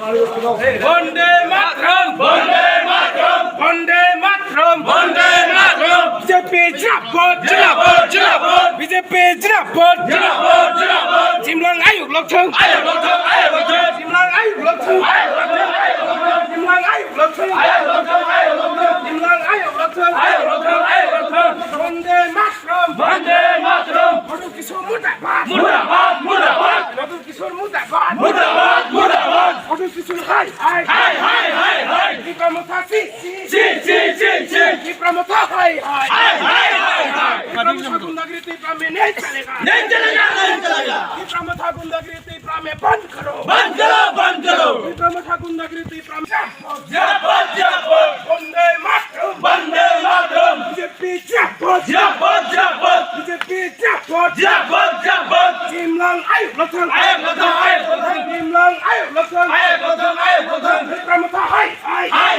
বন্দে মাতরম বন্দে মাতরম বন্দে মাতরম বন্দে মাতরম BJP জিন্দাবাদ জিন্দাবাদ জিন্দাবাদ বিজেপি জিন্দাবাদ জিন্দাবাদ জিন্দাবাদ জিমলাং আয়ুক লক্ষং আয়ুক লক্ষং আয়ুক লক্ষং জিমলাং আয়ুক লক্ষং আয়ুক লক্ষং জিমলাং আয়ুক লক্ষং আয়ুক লক্ষং আয়ুক লক্ষং জিমলাং আয়ুক লক্ষং আয়ুক লক্ষং আয়ুক লক্ষং বন্দে মাতরম বন্দে মাতরম নতুন কিশোর মুর্দাবাদ মুর্দাবাদ মুর্দাবাদ নতুন কিশোর মুর্দাবাদ মুর্দাবাদ মুর্দাবাদ নতুন কিশোর হাই হাই হাই হাই হাই হাই বিপ্রমথা সি সি সি সি সি বিপ্রমথা হাই হাই হাই হাই হাই হাই বিপ্রমথা गुंडागिरी प्रामे नहीं चलेगा नहीं चलेगा नहीं चलेगा विप्रमथा गुंडागिरी प्रामे बंद करो बंद करो बंद करो विप्रमथा गुंडागिरी प्रामे जिंदाबाद जिंदाबाद वंदे मातरम वंदे मातरम बीजेपी जिंदाबाद जिंदाबाद जिंदाबाद बीजेपी जिंदाबाद जिंदाबाद जिंदाबाद जिमलां आयुक लक्षण आयुक लक्षण आयुक लक्षण जिमलां आयुक लक्षण आयुक लक्षण आयुक लक्षण विप्रमथा हाय हाय हाय